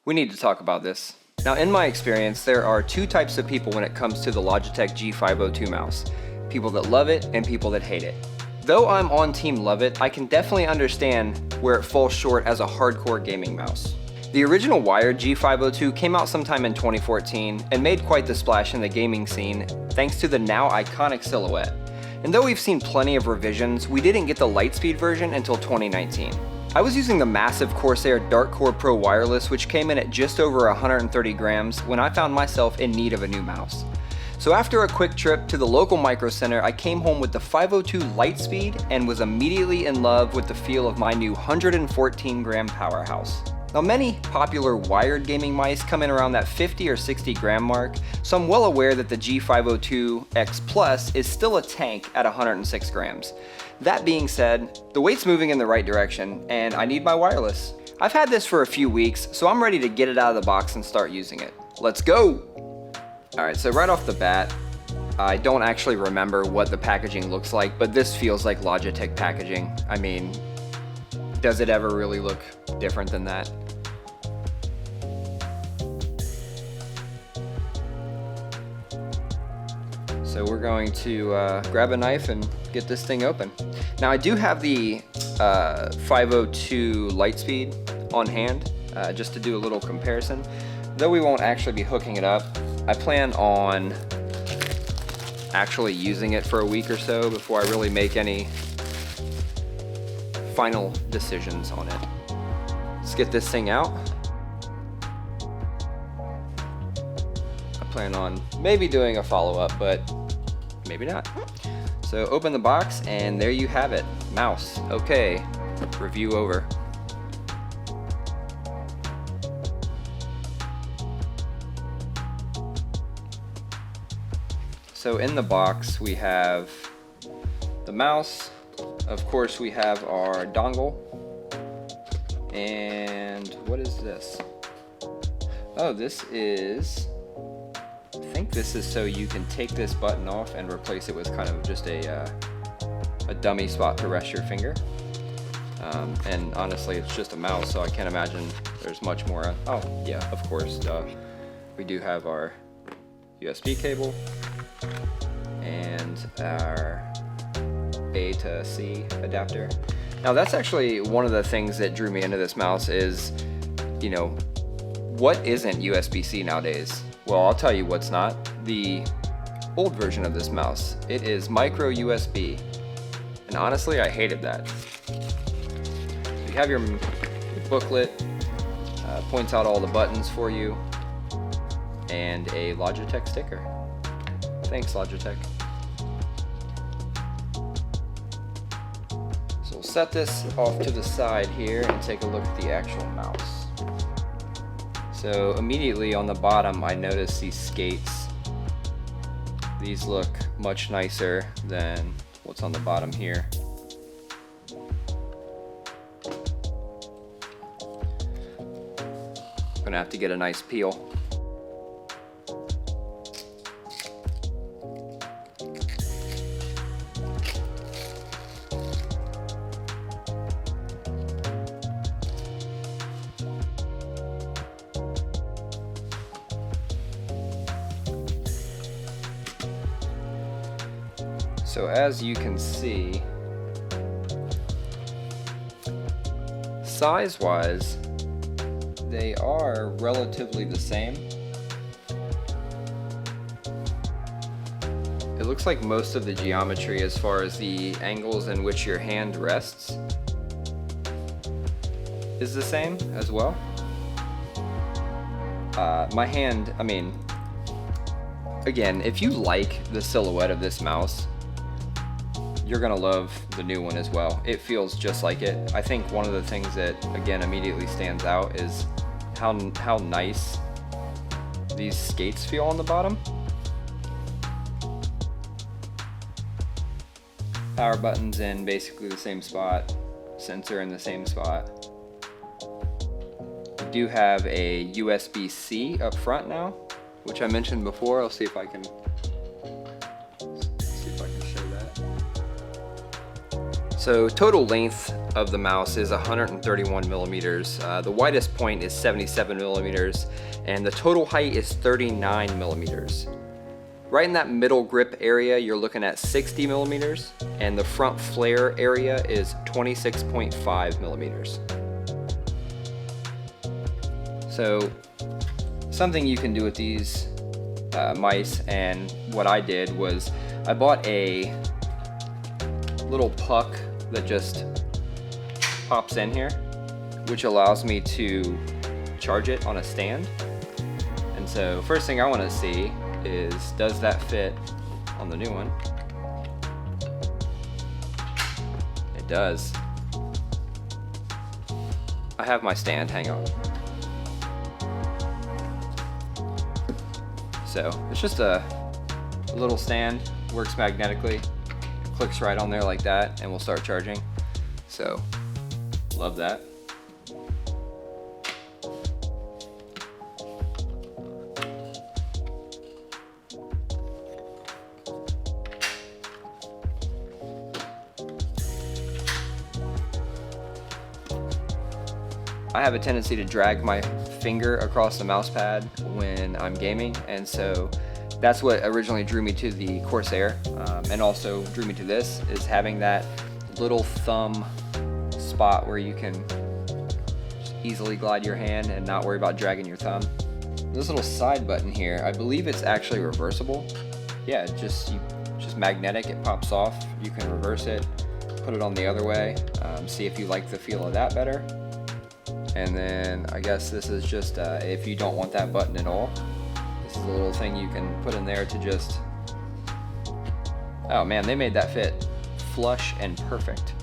We need to talk about this. Now, in my experience, there are two types of people when it comes to the Logitech G502 mouse. People that love it and people that hate it. Though I'm on team love it, I can definitely understand where it falls short as a hardcore gaming mouse. The original wired G502 came out sometime in 2014 and made quite the splash in the gaming scene thanks to the now iconic silhouette. And though we've seen plenty of revisions, we didn't get the Lightspeed version until 2019. I was using the massive Corsair Dark Core Pro wireless, which came in at just over 130 grams when I found myself in need of a new mouse. So after a quick trip to the local micro center, I came home with the 502 Lightspeed and was immediately in love with the feel of my new 114 gram powerhouse. Now, many popular wired gaming mice come in around that 50 or 60 gram mark, so I'm well aware that the G502x Plus is still a tank at 106 grams. That being said, the weight's moving in the right direction, and I need my wireless. I've had this for a few weeks, so I'm ready to get it out of the box and start using it. Let's go! Alright, so right off the bat, I don't actually remember what the packaging looks like, but this feels like Logitech packaging. I mean, does it ever really look different than that? So we're going to grab a knife and get this thing open. Now, I do have the 502 Lightspeed on hand, just to do a little comparison. Though we won't actually be hooking it up, I plan on actually using it for a week or so before I really make any final decisions on it. Let's get this thing out. I plan on maybe doing a follow-up, but maybe not. So open the box and there you have it, mouse. Okay, review over. So in the box we have the mouse. Of course, we have our dongle. And what is this? Oh, this is, I think this is so you can take this button off and replace it with kind of just a dummy spot to rest your finger. And honestly, it's just a mouse, so I can't imagine there's much more. Oh, yeah, of course. We do have our USB cable and our A to C adapter. Now, that's actually one of the things that drew me into this mouse is, you know, what isn't USB-C nowadays? Well, I'll tell you what's not. The old version of this mouse, it is micro USB. And honestly, I hated that. You have your booklet, points out all the buttons for you, and a Logitech sticker. Thanks, Logitech. So we'll set this off to the side here and take a look at the actual mouse. So immediately on the bottom, I notice these skates. These look much nicer than what's on the bottom here. I'm gonna have to get a nice peel. So as you can see, size-wise, they are relatively the same. It looks like most of the geometry as far as the angles in which your hand rests is the same as well. My hand, I mean, again, if you like the silhouette of this mouse, you're gonna love the new one as well. It feels just like it. I think one of the things that, again, immediately stands out is how nice these skates feel on the bottom. Power button's in basically the same spot, sensor in the same spot. We do have a USB-C up front now, which I mentioned before. I'll see if I can show that. So total length of the mouse is 131 millimeters. The widest point is 77 millimeters, and the total height is 39 millimeters. Right in that middle grip area, you're looking at 60 millimeters, and the front flare area is 26.5 millimeters. So, something you can do with these mice, and what I did was I bought a little puck that just pops in here, which allows me to charge it on a stand. And so first thing I want to see is, does that fit on the new one? It does. I have my stand, hang on. So it's just a little stand, works magnetically, clicks right on there like that, and we'll start charging. So love that. I have a tendency to drag my finger across the mouse pad when I'm gaming, and so that's what originally drew me to the Corsair, and also drew me to this, is having that little thumb spot where you can just easily glide your hand and not worry about dragging your thumb. This little side button here, I believe it's actually reversible. Yeah, just magnetic, it pops off. You can reverse it, put it on the other way, see if you like the feel of that better. And then I guess this is just if you don't want that button at all, this is a little thing you can put in there to just, oh man, they made that fit flush and perfect.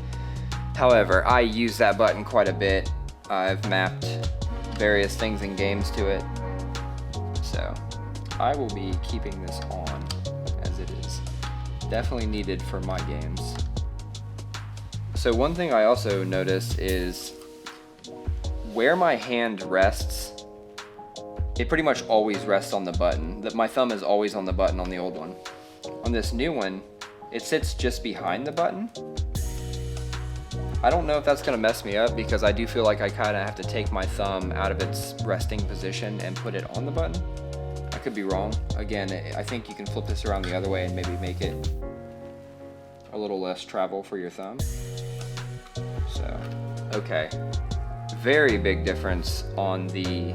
However, I use that button quite a bit. I've mapped various things in games to it, so I will be keeping this on as it is definitely needed for my games. So one thing I also noticed is where my hand rests, it pretty much always rests on the button. My thumb is always on the button on the old one. On this new one, it sits just behind the button. I don't know if that's gonna mess me up, because I do feel like I kinda have to take my thumb out of its resting position and put it on the button. I could be wrong. Again, I think you can flip this around the other way and maybe make it a little less travel for your thumb. So, okay. Very big difference on the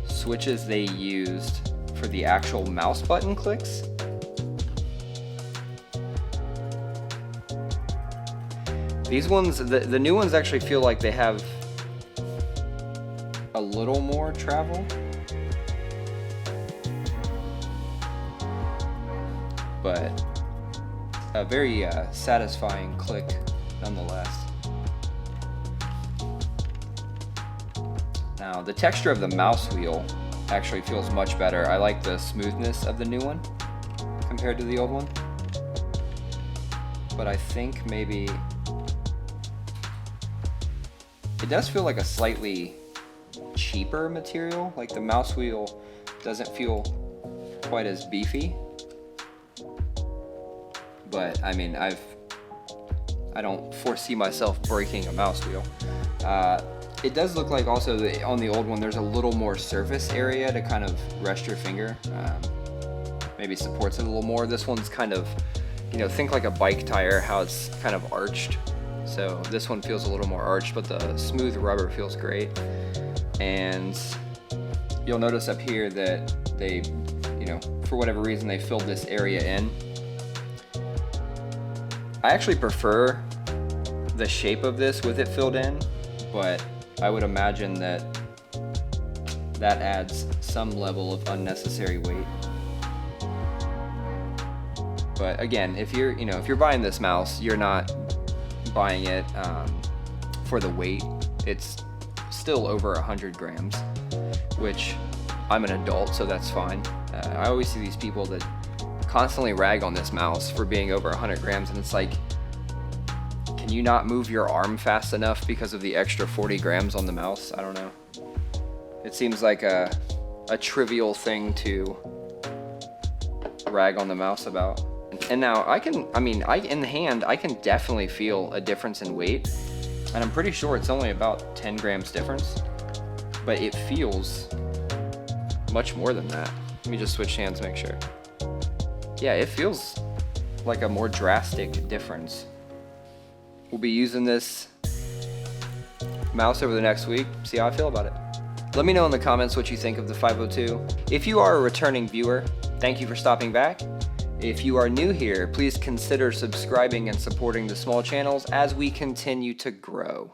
switches they used for the actual mouse button clicks. These ones, the new ones actually feel like they have a little more travel. But a very satisfying click nonetheless. Now, the texture of the mouse wheel actually feels much better. I like the smoothness of the new one compared to the old one. But I think maybe it does feel like a slightly cheaper material. Like the mouse wheel doesn't feel quite as beefy. But I mean, I don't foresee myself breaking a mouse wheel. It does look like also on the old one there's a little more surface area to kind of rest your finger. Maybe supports it a little more. This one's kind of, you know, think like a bike tire, how it's kind of arched. So this one feels a little more arched, but the smooth rubber feels great. And you'll notice up here that they, you know, for whatever reason they filled this area in. I actually prefer the shape of this with it filled in, but I would imagine that that adds some level of unnecessary weight. But again, if you're buying this mouse, you're not buying it for the weight. It's still over 100 grams, which I'm an adult, so that's fine. I always see these people that constantly rag on this mouse for being over 100 grams, and it's like, can you not move your arm fast enough because of the extra 40 grams on the mouse? I don't know. It seems like a trivial thing to rag on the mouse about. And now in the hand, I can definitely feel a difference in weight. And I'm pretty sure it's only about 10 grams difference, but it feels much more than that. Let me just switch hands, make sure. Yeah, it feels like a more drastic difference. We'll be using this mouse over the next week, see how I feel about it. Let me know in the comments what you think of the 502. If you are a returning viewer, thank you for stopping back. If you are new here, please consider subscribing and supporting the small channels as we continue to grow.